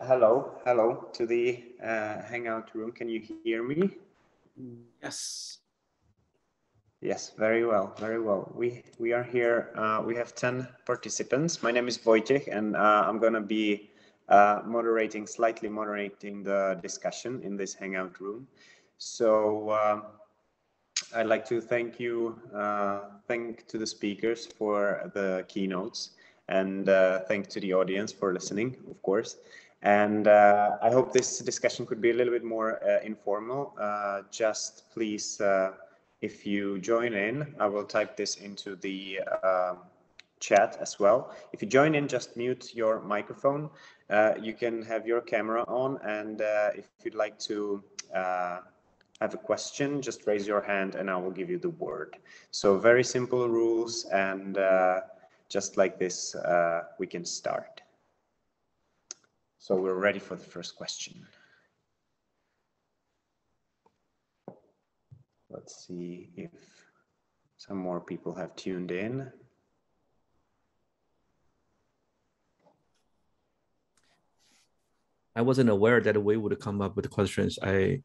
Hello to the Hangout room. Can you hear me? Yes. Yes, very well, very well. We are here. We have 10 participants. My name is Wojciech, and I'm going to be slightly moderating the discussion in this Hangout room. So I'd like to thank to the speakers for the keynotes, and thank to the audience for listening, of course. And I hope this discussion could be a little bit more informal. Just please, if you join in, I will type this into the chat as well. If you join in, just mute your microphone. You can have your camera on, and if you'd like to have a question, just raise your hand and I will give you the word. So very simple rules, and just like this, we can start. So we're ready for the first question. Let's see if some more people have tuned in. I wasn't aware that we would come up with questions. Or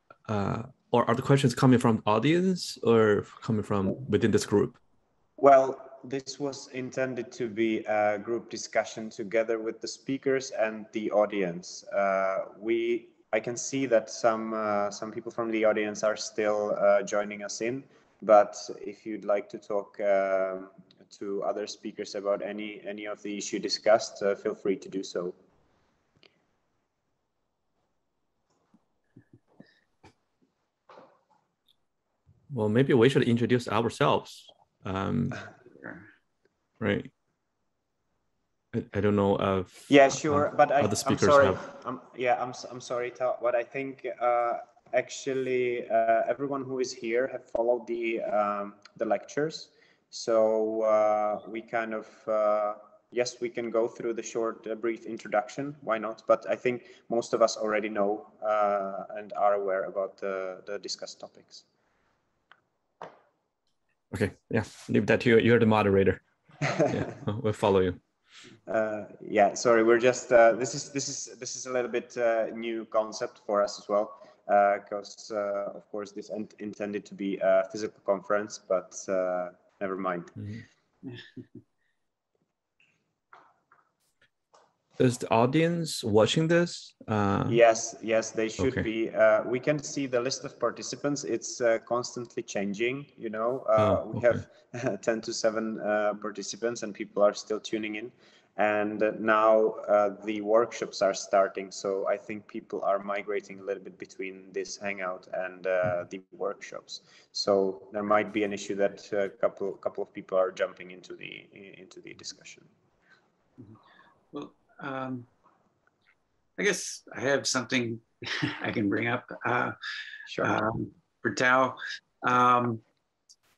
are the questions coming from the audience or coming from within this group? Well, this was intended to be a group discussion together with the speakers and the audience. I can see that some people from the audience are still joining us in, but if you'd like to talk to other speakers about any of the issue discussed, feel free to do so. Well, maybe we should introduce ourselves. Right. I don't know if yeah, sure, but I'm sorry. I'm sorry, but I think actually everyone who is here have followed the lectures, so we kind of yes, we can go through the short brief introduction. Why not? But I think most of us already know and are aware about the discussed topics. Okay, yeah, leave that to you. You're the moderator. Yeah, we'll follow you. Yeah, sorry, we're just this is a little bit new concept for us as well, because of course this intended to be a physical conference, but never mind. Mm-hmm. Is the audience watching this? Yes, they should be. We can see the list of participants. It's constantly changing, you know. We have 10 to 7 participants and people are still tuning in. And now the workshops are starting. So I think people are migrating a little bit between this Hangout and the workshops. So there might be an issue that a couple of people are jumping into the discussion. Well, I guess I have something I can bring up. Sure. For Tao.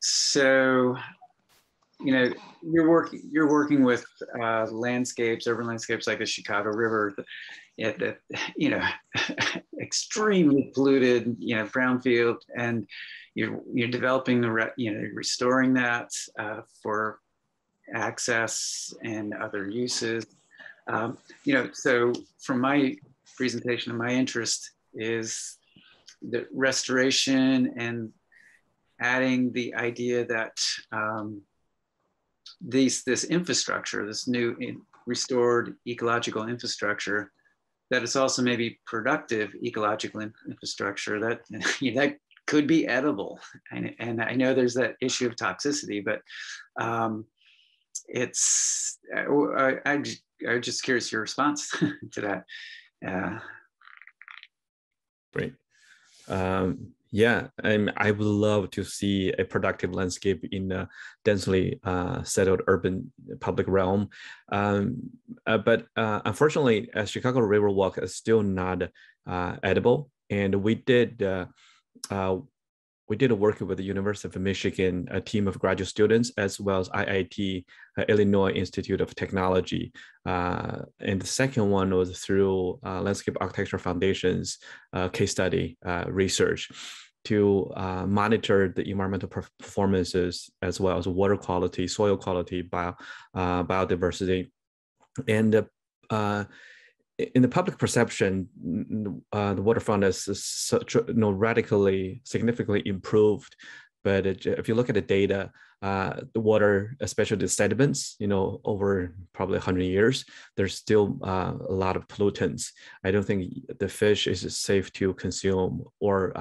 So, you know, you're working with landscapes, urban landscapes like the Chicago River, that you know, extremely polluted, you know, brownfield, and you're developing restoring that for access and other uses. You know, so from my presentation, my interest is the restoration and adding the idea that this infrastructure, this new restored ecological infrastructure, that it's also maybe productive ecological infrastructure that that could be edible. And I know there's that issue of toxicity, but it's I'm just curious your response to that. Great. Yeah, I would love to see a productive landscape in a densely settled urban public realm. But unfortunately, Chicago Riverwalk is still not edible. And we did work with the University of Michigan, a team of graduate students, as well as IIT, Illinois Institute of Technology. And the second one was through Landscape Architecture Foundation's case study research to monitor the environmental performances, as well as water quality, soil quality, biodiversity. And in the public perception, the waterfront is such, radically, significantly improved. But if you look at the data, the water, especially the sediments, over probably 100 years, there's still a lot of pollutants. I don't think the fish is safe to consume, or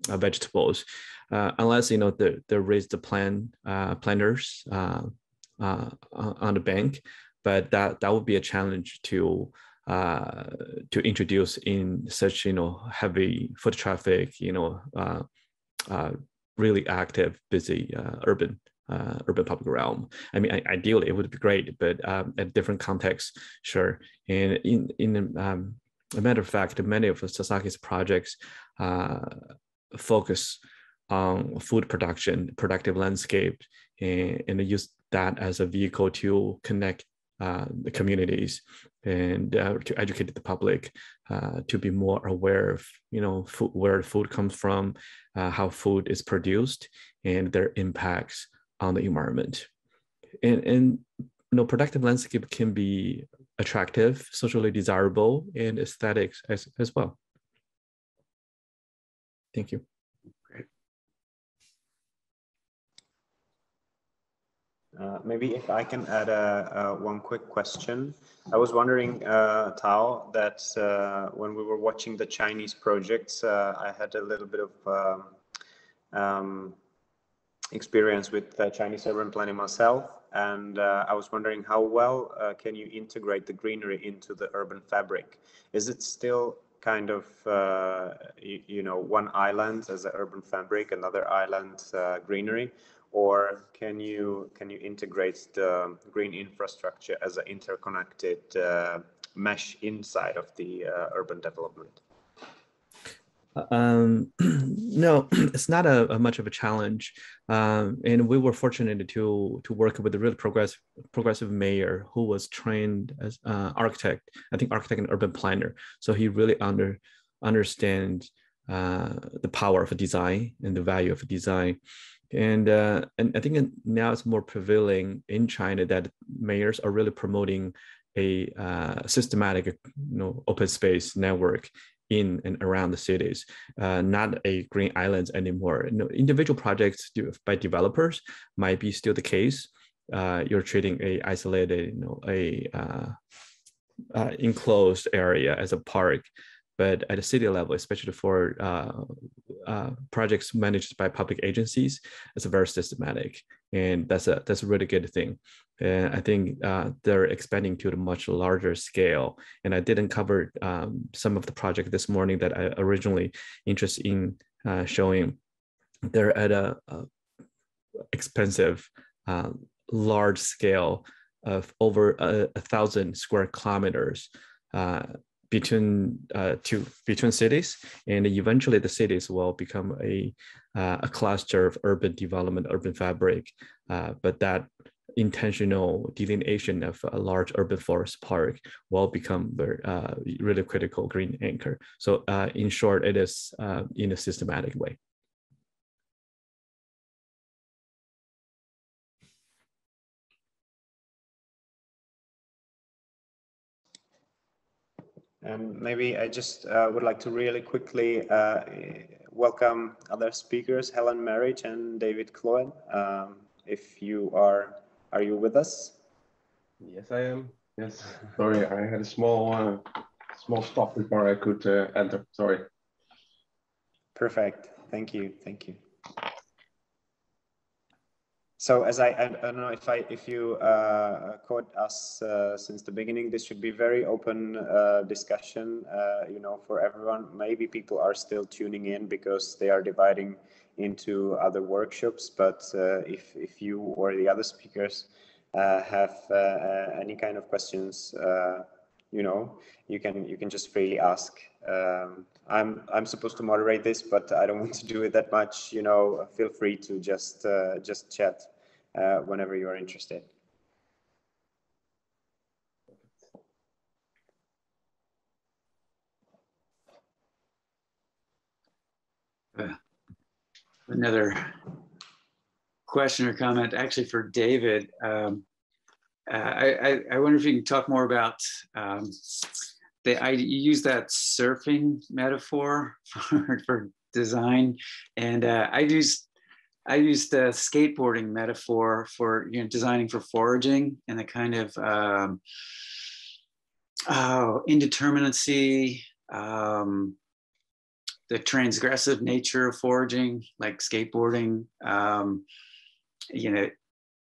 vegetables, unless they raise the planters on the bank. But that would be a challenge to introduce in such heavy foot traffic, really active, busy urban public realm. I mean, ideally it would be great, but at different contexts, sure. And in a matter of fact, many of Sasaki's projects focus on food production, productive landscape, and use that as a vehicle to connect the communities and to educate the public to be more aware of where food comes from, how food is produced, and their impacts on the environment. And productive landscape can be attractive, socially desirable, and aesthetics as well. Thank you. Maybe if I can add one quick question. I was wondering, Tao, that when we were watching the Chinese projects, I had a little bit of experience with Chinese urban planning myself, and I was wondering how well can you integrate the greenery into the urban fabric? Is it still kind of one island as an urban fabric, another island greenery? Or can you integrate the green infrastructure as an interconnected mesh inside of the urban development? No, it's not a much of a challenge, and we were fortunate to work with a really progressive mayor who was trained as architect, I think architect and urban planner. So he really understands the power of design and the value of design. And I think now it's more prevailing in China that mayors are really promoting a systematic, open space network in and around the cities, not a green islands anymore. Individual projects by developers might be still the case. You're treating a isolated, enclosed area as a park. But at a city level, especially for projects managed by public agencies, it's very systematic, and that's a really good thing. And I think they're expanding to a much larger scale. And I didn't cover some of the project this morning that I originally interested in showing. They're at a expensive, large scale of over 1,000 square kilometers. Between cities, and eventually the cities will become a cluster of urban development, urban fabric. But that intentional delineation of a large urban forest park will become really critical green anchor. So in short, it is in a systematic way. And maybe I just would like to really quickly welcome other speakers, Helen Marriage and David Cloen. If you are you with us? Yes, I am. Yes. Sorry, I had a small stop before I could enter. Sorry. Perfect. Thank you. Thank you. So as I don't know if you caught us since the beginning, this should be very open discussion, for everyone. Maybe people are still tuning in because they are dividing into other workshops. But if you or the other speakers have any kind of questions, you can just freely ask. I'm supposed to moderate this, but I don't want to do it that much. Feel free to just chat whenever you are interested. Another question or comment, actually for David. I wonder if you can talk more about you use that surfing metaphor for design, and I used the skateboarding metaphor for designing for foraging and the kind of indeterminacy, the transgressive nature of foraging, like skateboarding.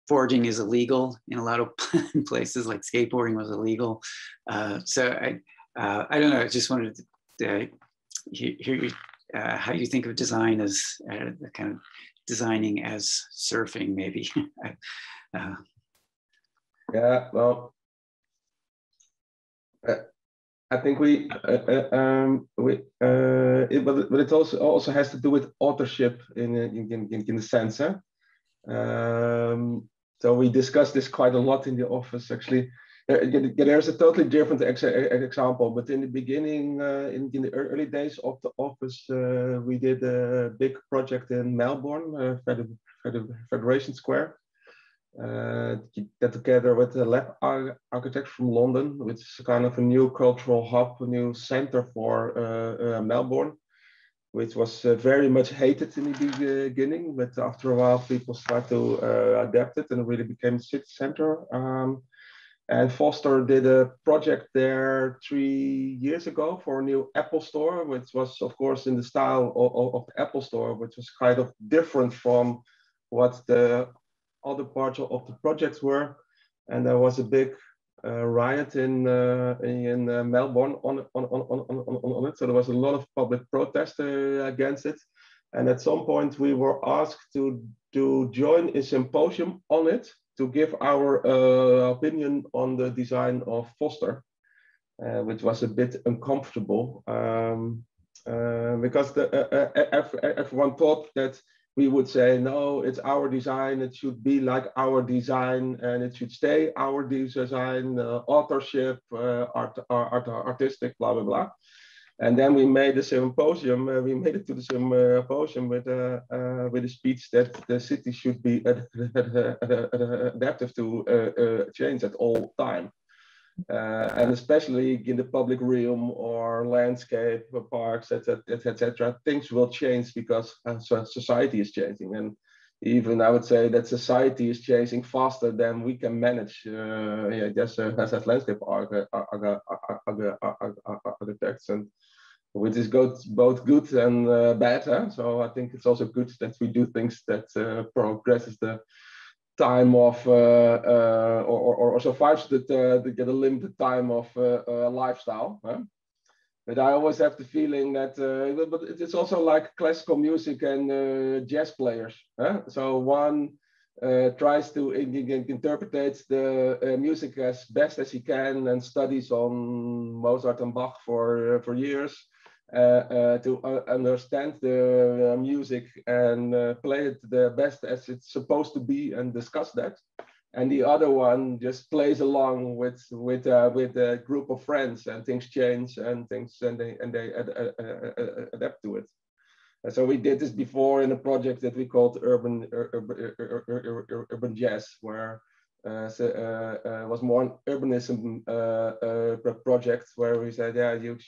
Foraging is illegal in a lot of places, like skateboarding was illegal. So I don't know. I just wanted to hear how you think of design as the kind of designing as surfing, maybe. Yeah, well, I think but it also has to do with authorship in the sense. Huh? So we discussed this quite a lot in the office, actually. There's a totally different example, but in the beginning, in the early days of the office, we did a big project in Melbourne, Federation Square. Get together with the lab architects from London, which is kind of a new cultural hub, a new center for Melbourne, which was very much hated in the beginning, but after a while people started to adapt it and it really became a city center. And Foster did a project there 3 years ago for a new Apple store, which was of course in the style of the Apple store, which was kind of different from what the other parts of the projects were. And there was a big riot in Melbourne on it. So there was a lot of public protest against it. And at some point we were asked to join a symposium on it, to give our opinion on the design of Foster, which was a bit uncomfortable because everyone thought that we would say, no, it's our design, it should be like our design, and it should stay our design, authorship, artistic, blah, blah, blah. And then we made the symposium, we made it to the symposium with a speech that the city should be adaptive to change at all time. And especially in the public realm or landscape, parks, etc., things will change because society is changing. And even I would say that society is changing faster than we can manage just as landscape architects, and which is both good and bad. Huh? So I think it's also good that we do things that progresses the time of or survives the get a limited time of lifestyle. Huh? But I always have the feeling that but it's also like classical music and jazz players. Huh? So one tries to interpret the music as best as he can and studies on Mozart and Bach for years. To understand the music and play it the best as it's supposed to be and discuss that, and the other one just plays along with a group of friends, and things change and they adapt to it. And so we did this before in a project that we called urban jazz, where was more an urbanism project, where we said, yeah, you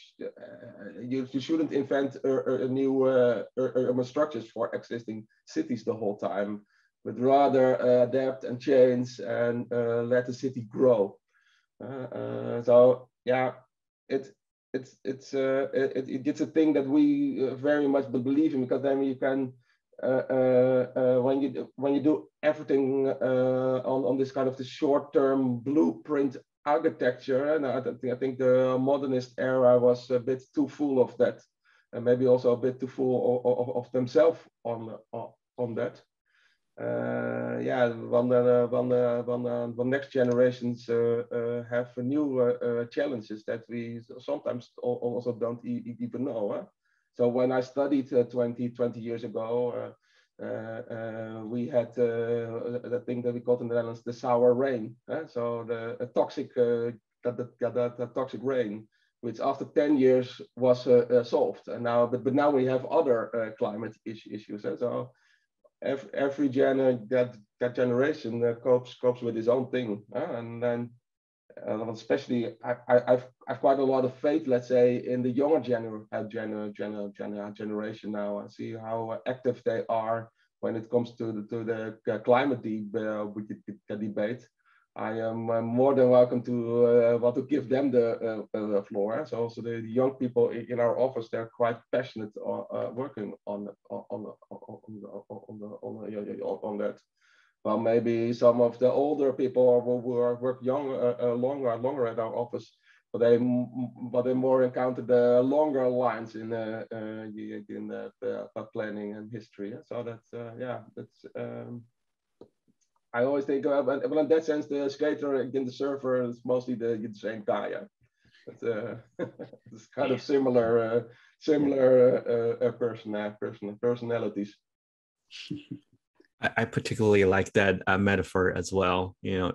shouldn't invent new urban structures for existing cities the whole time, but rather adapt and change and let the city grow. So yeah, it's a thing that we very much believe in, because then you can when you do everything on this kind of the short-term blueprint architecture, and I think the modernist era was a bit too full of that, and maybe also a bit too full of themselves on that. Yeah, when next generations have new challenges that we sometimes also don't even know. Huh? So when I studied 20 years ago, we had the thing that we called in the Netherlands the sour rain. So the toxic toxic rain, which after 10 years was solved, and now but now we have other climate issues. So every that generation copes with his own thing, and then especially I've quite a lot of faith, let's say, in the younger generation now. I see how active they are when it comes to the climate debate. I am more than welcome to want to give them the floor. So also the young people in our office, they're quite passionate working on that. Well, maybe some of the older people will work longer at our office, but they more encounter the longer lines in the planning and history. So that's that's. I always think, well, in that sense, the skater and the surfer is mostly the same guy. Yeah? But, it's kind of similar personalities. I particularly like that metaphor as well. You know,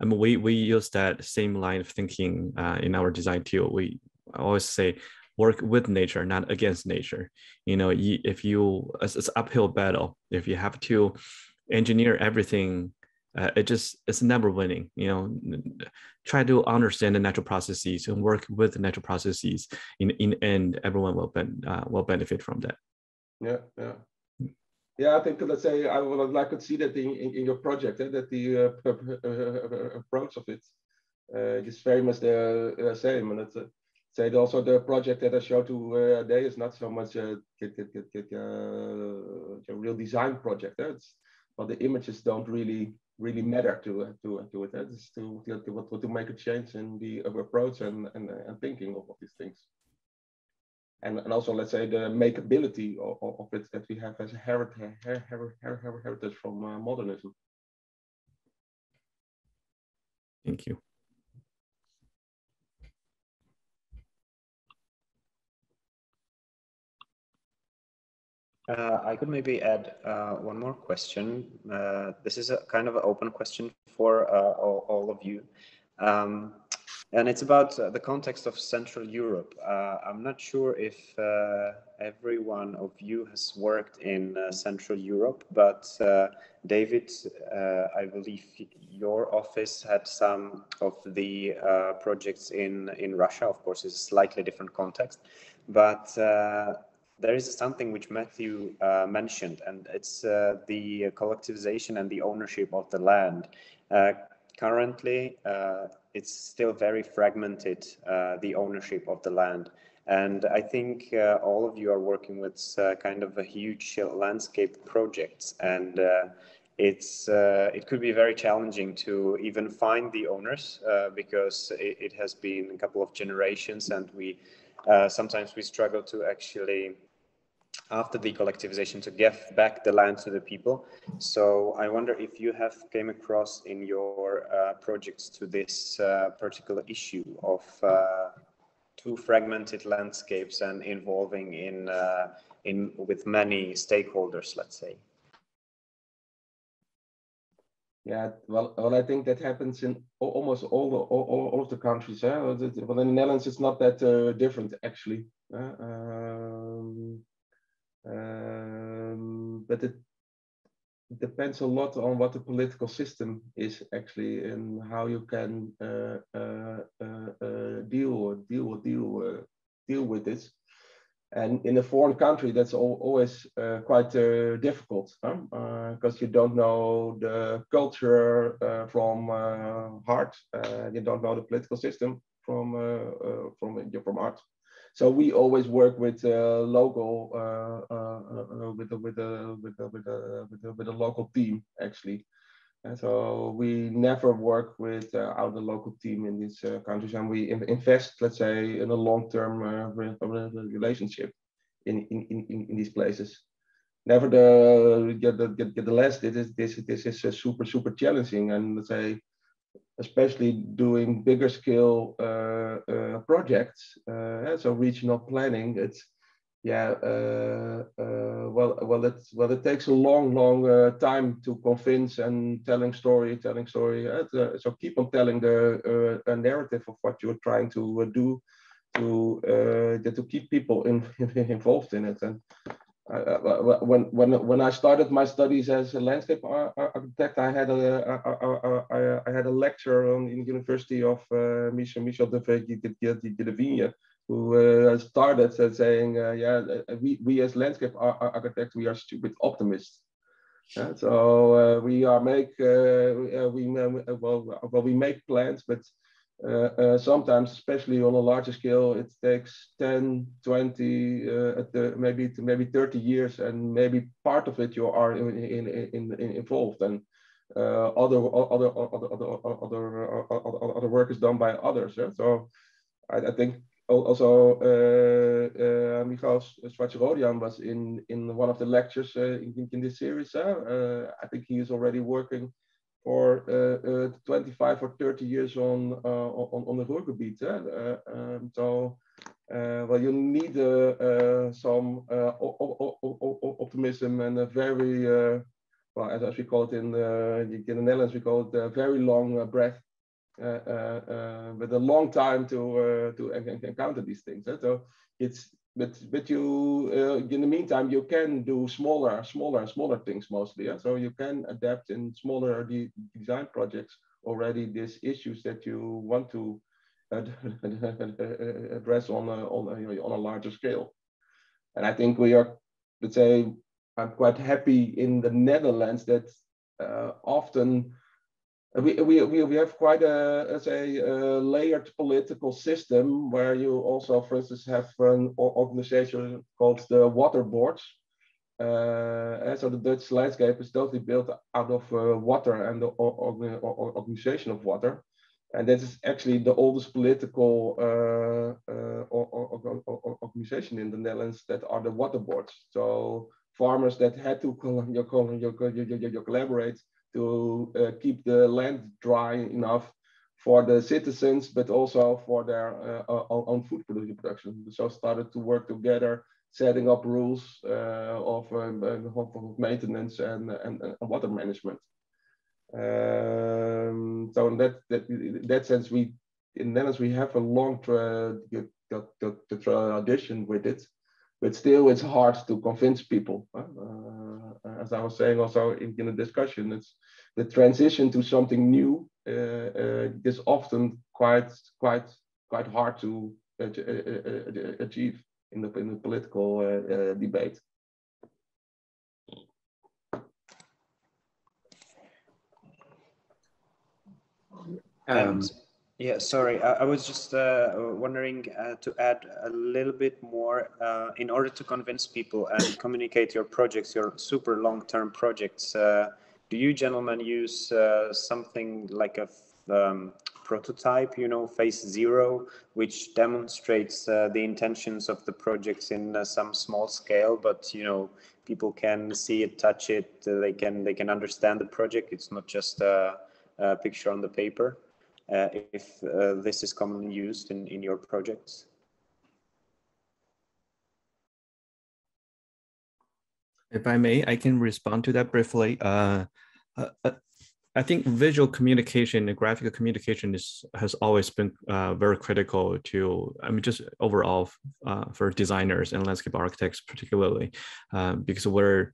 I mean, we use that same line of thinking in our design too. We always say work with nature, not against nature. You know, if you it's uphill battle. If you have to engineer everything, it's never winning. You know, try to understand the natural processes and work with the natural processes. In the end, everyone will benefit from that. Yeah. Yeah, I think, let's say, I would like to see that in your project, that the approach of it is very much the same. And it's say also the project that I showed today is not so much a real design project. But the images don't really matter to it. It's to make a change in the approach and thinking of these things. And also, let's say, the makeability of it that we have as a heritage from modernism. Thank you. I could maybe add one more question. This is a kind of an open question for all of you. And it's about the context of Central Europe. I'm not sure if every one of you has worked in Central Europe, but David, I believe your office had some of the projects in Russia. Of course, it's a slightly different context, but there is something which Matthew mentioned, and it's the collectivization and the ownership of the land. Currently, it's still very fragmented, the ownership of the land. And I think all of you are working with kind of a huge landscape projects, and it could be very challenging to even find the owners because it has been a couple of generations, and we sometimes we struggle to actually, after the collectivization, to give back the land to the people. So I wonder if you have came across in your projects to this particular issue of too fragmented landscapes and involving in with many stakeholders, let's say. Yeah, well, I think that happens in almost all of the countries. Well, in the Netherlands, it's not that different, actually. But it depends a lot on what the political system is actually, and how you can deal with this. And in a foreign country, that's always quite difficult, because you don't know the culture from heart. You don't know the political system from art. So we always work with local, with a local team, actually. And so we never work with out the local team in these countries, and we invest, let's say, in a long-term relationship in these places. Nevertheless, this is super challenging, and let's say, especially doing bigger scale projects, so regional planning. It's it takes a long time to convince and telling story. So keep on telling the narrative of what you're trying to do to keep people involved in it. And When I started my studies as a landscape architect, I had a lecture in the University of Michel de Vigne, who started saying, yeah, we as landscape architects, we are stupid optimists. So we make plans, but sometimes, especially on a larger scale, it takes 10, 20, maybe 30 years, and maybe part of it you are involved, and other work is done by others. Yeah? So I think also Michal Schwarz-Rodian was in one of the lectures in this series. I think he is already working for 25 or 30 years on the Ruhrgebiet. So well, you need some optimism and a very well, as we call it in the Netherlands, we call it a very long breath. With a long time to encounter these things. So it's but you in the meantime you can do smaller things mostly. Yeah? So you can adapt in smaller design projects already these issues that you want to address on a larger scale. And I think we are, let's say, I'm quite happy in the Netherlands that often. We have quite a layered political system where you also, for instance, have an organization called the water boards. So the Dutch landscape is totally built out of water and the organization of water. And this is actually the oldest political organization in the Netherlands that are the water boards. So farmers that had to collaborate to keep the land dry enough for the citizens, but also for their own food production. So started to work together, setting up rules of maintenance and water management. So in that sense, in Netherlands we have a long tradition with it, but still it's hard to convince people. As I was saying also in the discussion, it's the transition to something new is often quite hard to achieve in the political debate. Yeah, sorry, I was just wondering to add a little bit more in order to convince people and communicate your projects, your super long-term projects. Do you gentlemen use something like a prototype, phase 0, which demonstrates the intentions of the projects in some small scale, but people can see it, touch it, they can understand the project. It's not just a picture on the paper. If this is commonly used in your projects? If I may, I can respond to that briefly. I think visual communication and graphical communication has always been very critical to, just overall for designers and landscape architects particularly, because we're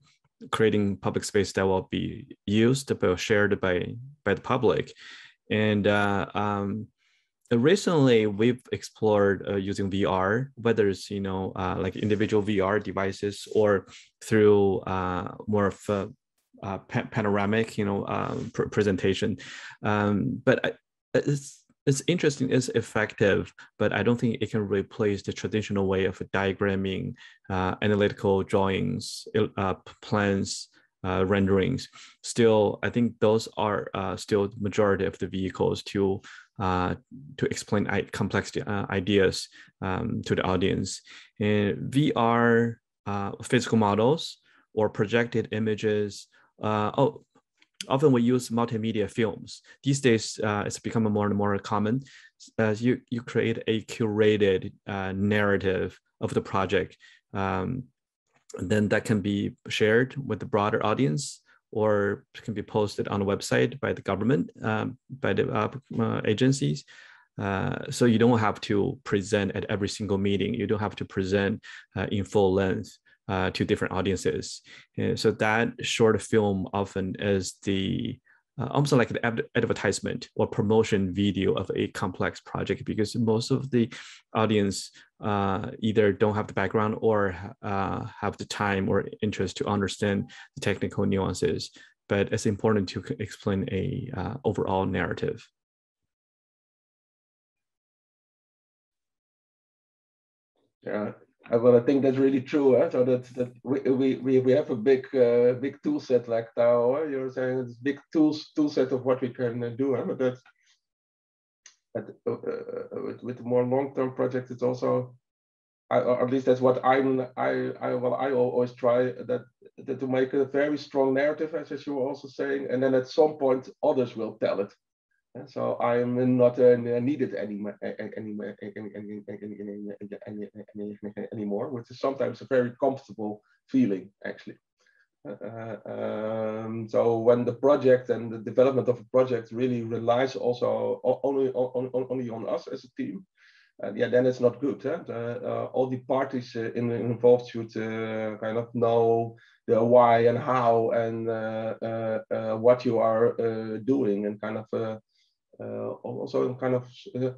creating public space that will be used but shared by the public. And recently we've explored using VR, whether it's like individual VR devices or through more of a panoramic presentation. But it's interesting, it's effective, but I don't think it can replace the traditional way of diagramming, analytical drawings, plans, renderings. Still, I think those are still the majority of the vehicles to explain complex ideas to the audience. And VR physical models or projected images. Often we use multimedia films. These days, it's becoming more and more common as you create a curated narrative of the project. Then that can be shared with the broader audience or can be posted on a website by the government, by the agencies. So you don't have to present at every single meeting. You don't have to present in full length. to different audiences. So that short film often is the almost like an advertisement or promotion video of a complex project, because most of the audience either don't have the background or have the time or interest to understand the technical nuances. But it's important to explain a overall narrative. Yeah, well, I think that's really true. So that we have a big big tool set like now. You're saying it's big tool set of what we can do. But that's with more long-term projects, it's also, or at least that's what I always try that to make a very strong narrative, as you were also saying, and then at some point others will tell it. And so I am not needed anymore, which is sometimes a very comfortable feeling, actually. So when the project and the development of a project really relies also only on us as a team, yeah, then it's not good. All the parties involved should kind of know the why and how and what you are doing, and kind of also in kind of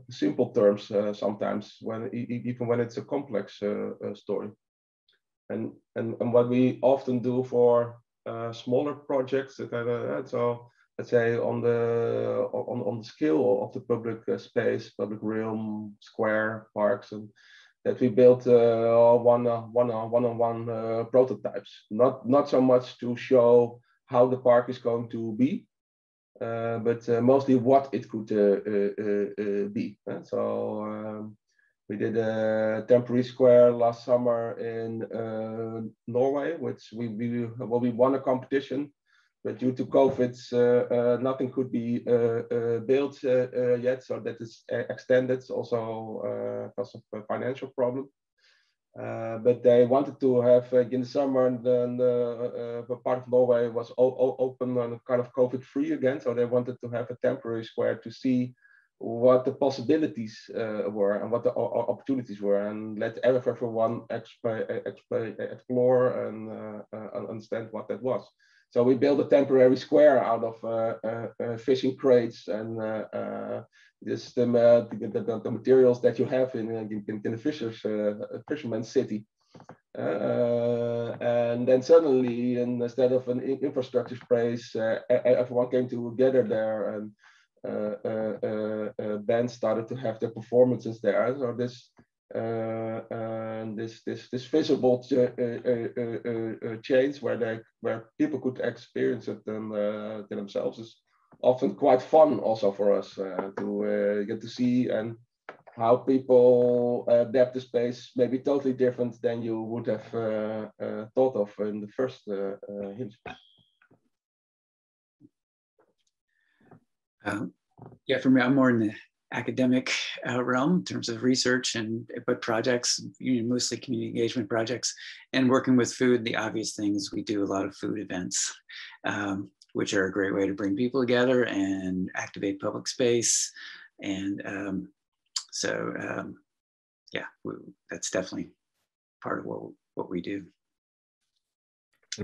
simple terms sometimes, when even when it's a complex story. And what we often do for smaller projects, so let's say on the scale of the public space, public realm, square, parks, and that we built one-on-one prototypes, not so much to show how the park is going to be, but mostly what it could be. So we did a temporary square last summer in Norway, which we won a competition, but due to COVID, nothing could be built yet, so that is extended also because of a financial problem. But they wanted to have in the summer, and then the part of Norway was open and kind of COVID-free again, so they wanted to have a temporary square to see what the possibilities were and what the opportunities were, and let everyone explore and understand what that was. So we built a temporary square out of fishing crates and just the materials that you have in the fisherman's city. And then suddenly, instead of an infrastructure space, everyone came together there, and bands started to have their performances there. So this visible change where people could experience it themselves is often quite fun also for us to get to see, and how people adapt the space maybe totally different than you would have thought of in the first hint. Yeah, for me, I'm more in the academic realm in terms of research but projects, mostly community engagement projects, and working with food. The obvious things, we do a lot of food events, which are a great way to bring people together and activate public space. And yeah, that's definitely part of what we do.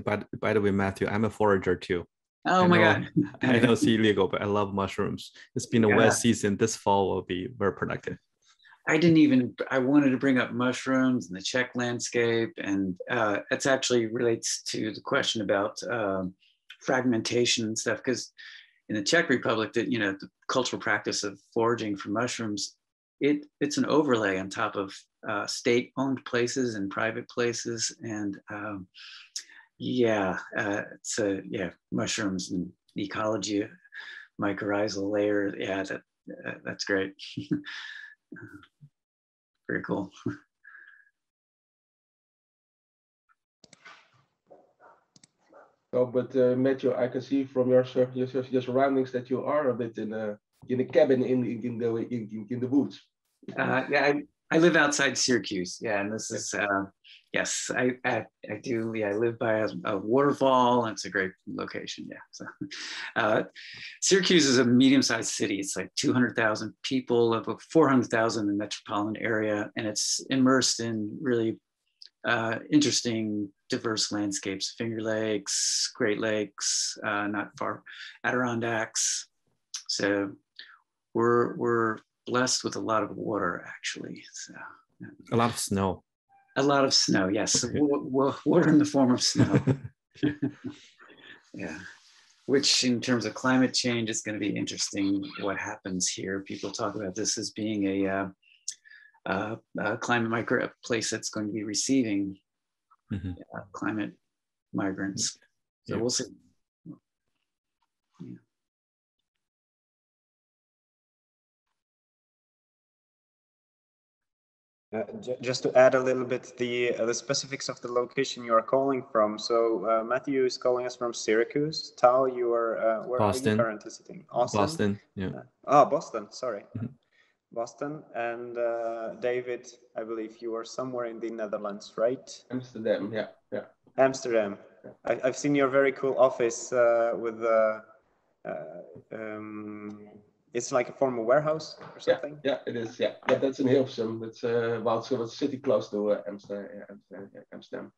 By the way, Matthew, I'm a forager too. Oh my God. I know it's illegal, but I love mushrooms. It's been a wet season. This fall will be very productive. I wanted to bring up mushrooms and the Czech landscape, and it actually relates to the question about fragmentation and stuff, because in the Czech Republic, that the cultural practice of foraging for mushrooms, it's an overlay on top of state-owned places and private places, and mushrooms and ecology, mycorrhizal layer. Yeah, that's great. Very cool. So, but Matthew, I can see from your surroundings that you are a bit in a cabin in the woods. Yeah, I live outside Syracuse. Yeah, and this is yes, I do. Yeah, I live by a waterfall, and it's a great location. Yeah, so Syracuse is a medium-sized city. It's like 200,000 people, of 400,000 in the metropolitan area, and it's immersed in really interesting, diverse landscapes, Finger Lakes, Great Lakes, not far, Adirondacks. So we're blessed with a lot of water, actually. So A lot of snow. a lot of snow, yes. Water in the form of snow. Yeah. Which in terms of climate change is going to be interesting what happens here. People talk about this as being a climate place that's going to be receiving climate migrants. So we'll see. Yeah. Just to add a little bit the specifics of the location you are calling from. So Matthew is calling us from Syracuse. Tao, you are where Boston. are you currently sitting? Austin. Boston. Yeah. Boston. Sorry, Boston. And David, I believe you are somewhere in the Netherlands, right? Amsterdam. Yeah. Yeah. Amsterdam. Yeah. I've seen your very cool office with it's like a former warehouse or something. Yeah, it is. Yeah, but that's in Hilversum. That's a city close to Amsterdam.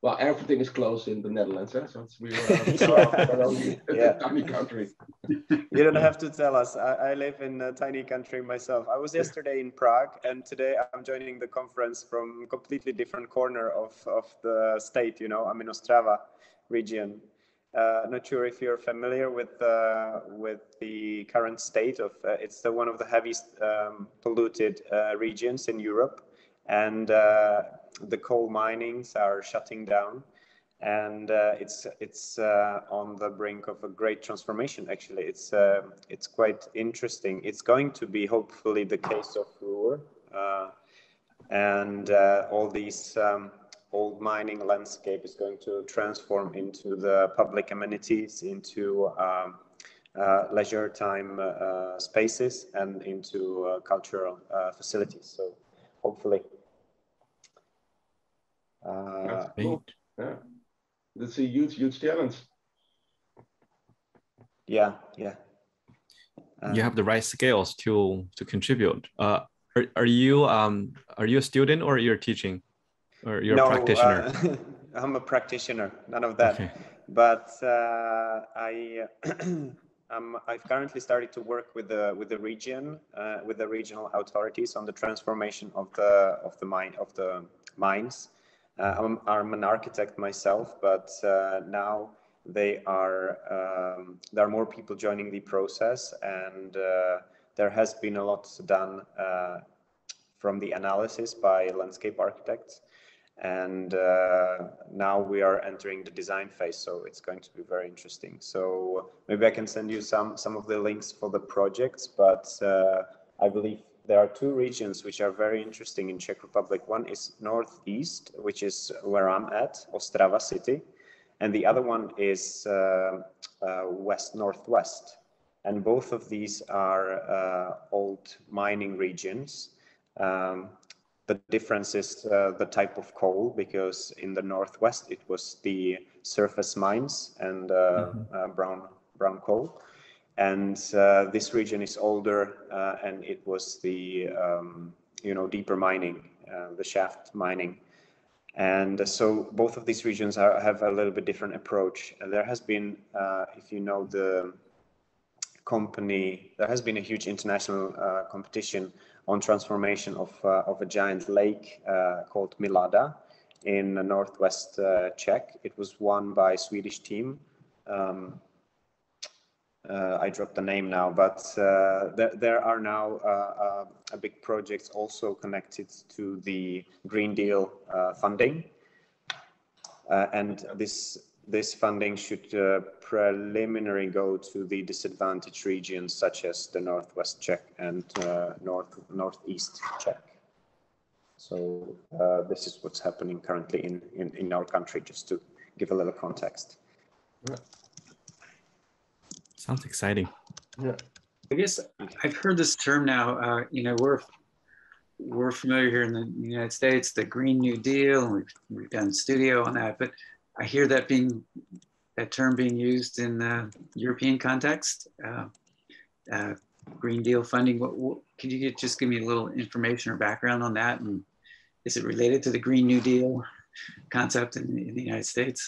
Well, everything is close in the Netherlands, so we are only a tiny country. You don't have to tell us. I live in a tiny country myself. I was yesterday in Prague, and today I'm joining the conference from a completely different corner of the state. You know, I'm in Ostrava region. Not sure if you're familiar with the current state of it's one of the heaviest polluted regions in Europe, and the coal minings are shutting down, and it's on the brink of a great transformation. Actually, it's quite interesting. It's going to be hopefully the case of Ruhr, and all these old mining landscape is going to transform into the public amenities, into leisure time spaces, and into cultural facilities. So hopefully. That's cool. Yeah, that's a huge challenge. Yeah. You have the right skills to contribute. Are you a student, or you're teaching, or you're a practitioner? I'm a practitioner. None of that. Okay. But I've currently started to work with the region, with the regional authorities on the transformation of the mines. I'm an architect myself, but now there are more people joining the process, and there has been a lot done from the analysis by landscape architects, and now we are entering the design phase, so it's going to be very interesting. So maybe I can send you some of the links for the projects, but I believe there are two regions which are very interesting in Czech Republic. One is northeast, which is where I'm at, Ostrava city, and the other one is west-northwest. And both of these are old mining regions. The difference is the type of coal, because in the northwest it was the surface mines and brown coal. And this region is older, and it was the deeper mining, the shaft mining. And so both of these regions have a little bit different approach. And there has been, if you know the company, there has been a huge international competition on transformation of a giant lake called Milada in the northwest Czech. It was won by a Swedish team. I dropped the name now, but there are now a big projects also connected to the Green Deal funding, and this funding should preliminary go to the disadvantaged regions such as the northwest Czech and northeast Czech. So this is what's happening currently in our country, just to give a little context. Sounds exciting. Yeah, I guess I've heard this term now. We're familiar here in the United States, the Green New Deal, and we've done studio on that. But I hear that term being used in the European context. Green Deal funding. Could you just give me a little information or background on that? And is it related to the Green New Deal concept in the United States?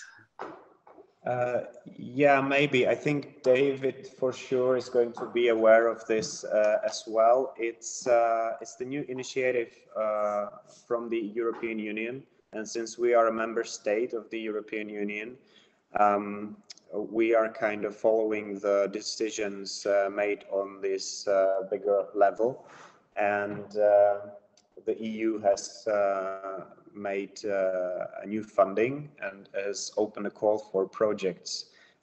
Yeah, maybe. I think David for sure is going to be aware of this as well. It's the new initiative from the European Union, and since we are a member state of the European Union, we are kind of following the decisions made on this bigger level, and the EU has made a new funding and has opened a call for projects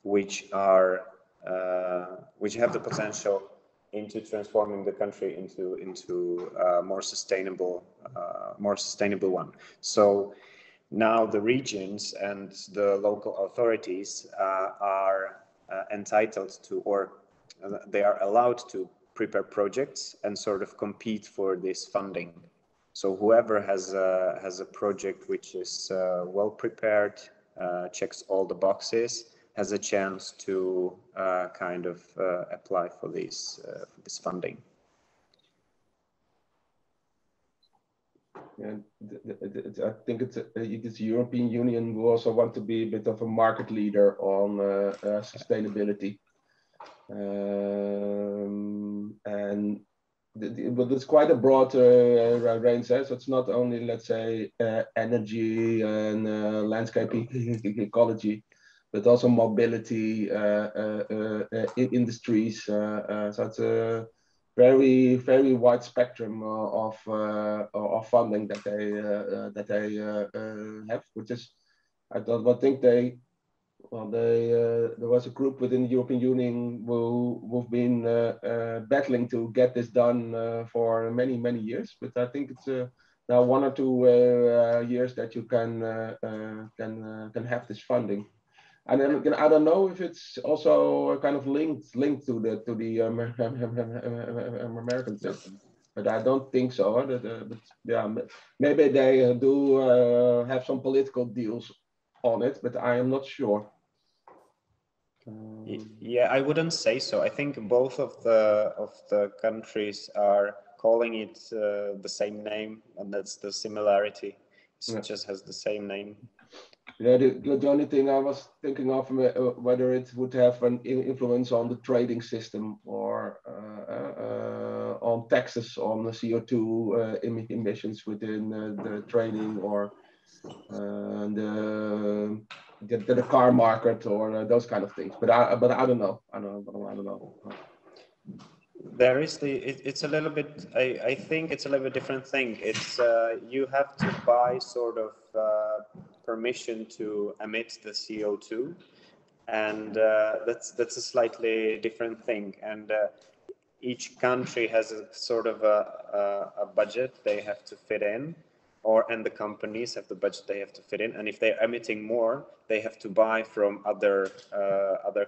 which are which have the potential into transforming the country into a more sustainable one. So now the regions and the local authorities are entitled to, or they are allowed to prepare projects and sort of compete for this funding. So whoever has a project which is well prepared, checks all the boxes, has a chance to kind of apply for this funding. And I think it's the European Union who also want to be a bit of a market leader on sustainability. But it's quite a broad range, so it's not only, let's say, energy and landscape ecology, but also mobility, industries. So it's a very, very wide spectrum of funding that they have, which is, I don't think they. Well, there was a group within the European Union who've been battling to get this done for many, many years. But I think it's now 1 or 2 years that you can have this funding. And then again, I don't know if it's also kind of linked to the American system, but I don't think so. But yeah, maybe they do have some political deals on it, but I am not sure. Yeah, I wouldn't say so. I think both of the countries are calling it the same name, and that's the similarity. It just has the same name. Yeah, the only thing I was thinking of whether it would have an influence on the trading system or on taxes on the CO2 emissions within the trading or the car market or those kind of things. But I don't know. I don't know. There is it's a little bit, I think it's a little bit different thing. It's you have to buy sort of permission to emit the CO2, and that's a slightly different thing. And each country has a sort of a budget they have to fit in, and the companies have the budget they have to fit in. And if they're emitting more, they have to buy from other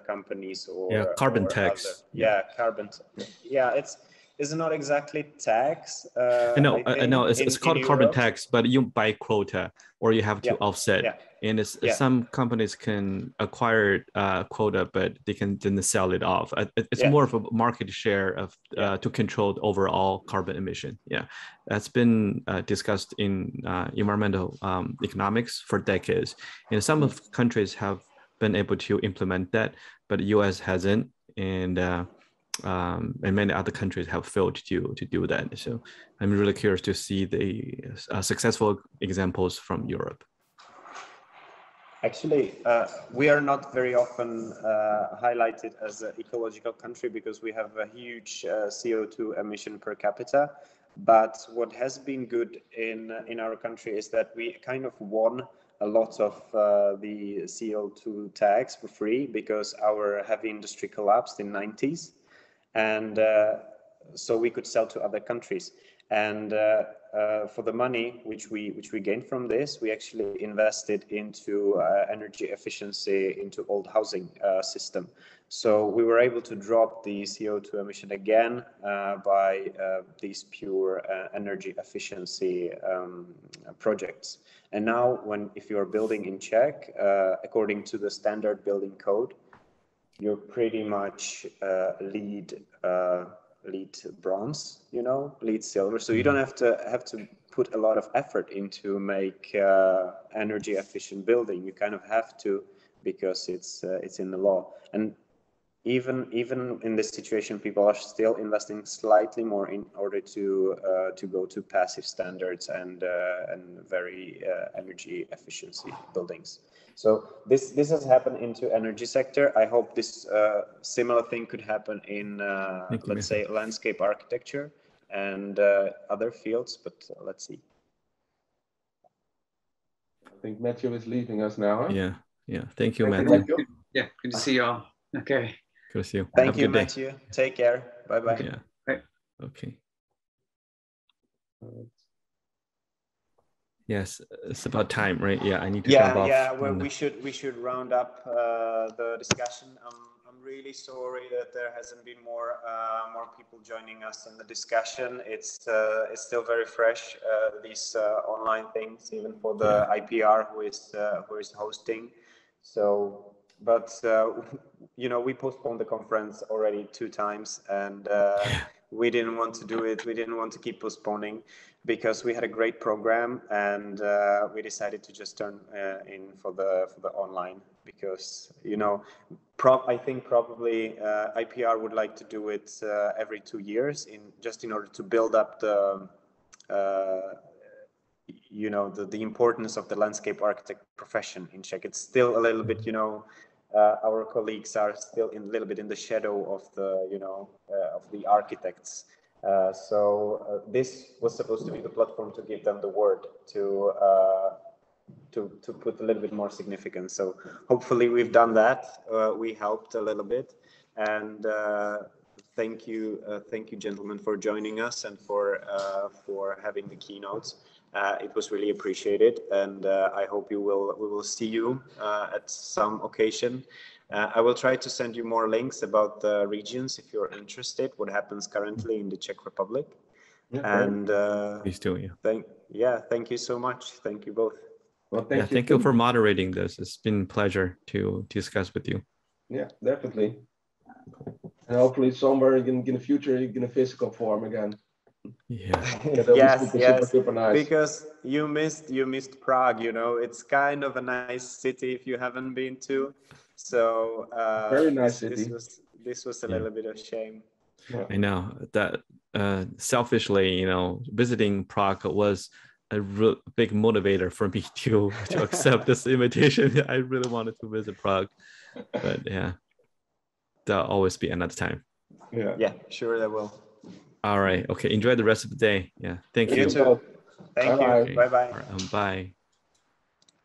companies or carbon or tax. Carbon. Yeah, it's not exactly tax. No, it's called carbon tax, but you buy quota or you have to offset. And some companies can acquire quota, but they didn't sell it off. It's more of a market share of to control the overall carbon emission. Yeah, that's been discussed in environmental economics for decades. And some of countries have been able to implement that, but the US hasn't, and many other countries have failed to do that. So I'm really curious to see the successful examples from Europe. Actually, we are not very often highlighted as an ecological country because we have a huge CO2 emission per capita. But what has been good in our country is that we kind of won a lot of the CO2 tax for free because our heavy industry collapsed in the 90s. And so we could sell to other countries. And for the money which we gained from this, we actually invested into energy efficiency, into old housing system. So we were able to drop the CO2 emission again by these pure energy efficiency projects. And now, if you are building in Czech, according to the standard building code, you're pretty much LEED LEED bronze, you know, LEED silver. So you don't have to put a lot of effort into make energy efficient building. You kind of have to, because it's in the law. And even in this situation, people are still investing slightly more in order to go to passive standards and very energy efficiency buildings. So this has happened into energy sector. I hope this similar thing could happen in let's say landscape architecture and other fields, but let's see. I think Matthew is leaving us now. Huh? Yeah. Thank you, Matthew. Yeah, good to see you all. Okay. Good to see you. Thank you, Matthew. Take care. Bye-bye. Yeah. Bye. Okay. Yes, it's about time, right? Yeah, I need to jump off. Yeah. Well, we should round up the discussion. I'm really sorry that there hasn't been more people joining us in the discussion. It's still very fresh, these online things, even for the IPR who is hosting. So, but you know, we postponed the conference already 2 times, and we didn't want to do it. We didn't want to keep postponing, because we had a great program, and we decided to just turn in for the online, because, you know, I think probably IPR would like to do it every 2 years in order to build up the you know, the importance of the landscape architect profession in Czech. It's still a little bit, you know, our colleagues are still a little bit in the shadow of the, you know, of the architects. So this was supposed to be the platform to give them the word, to put a little bit more significance. So hopefully we've done that. We helped a little bit, and thank you, gentlemen, for joining us and for having the keynotes. It was really appreciated, and I hope we will see you at some occasion. I will try to send you more links about the regions if you're interested, what happens currently in the Czech Republic. Yeah, and Please do. Thank you so much. Thank you both. Well, thank you for moderating this. It's been a pleasure to discuss with you. Yeah, definitely. And hopefully somewhere in the future, in a physical form again. Yeah. Yes, super nice. Because you missed Prague. You know, it's kind of a nice city if you haven't been to. So very nice city. This was a little bit of shame. Yeah. I know that selfishly, you know, visiting Prague was a big motivator for me to accept this invitation. I really wanted to visit Prague, but yeah, there'll always be another time. Yeah, sure there will. All right. Okay. Enjoy the rest of the day. Yeah. Thank you. You too. Thank you. Okay. Bye-bye. Bye.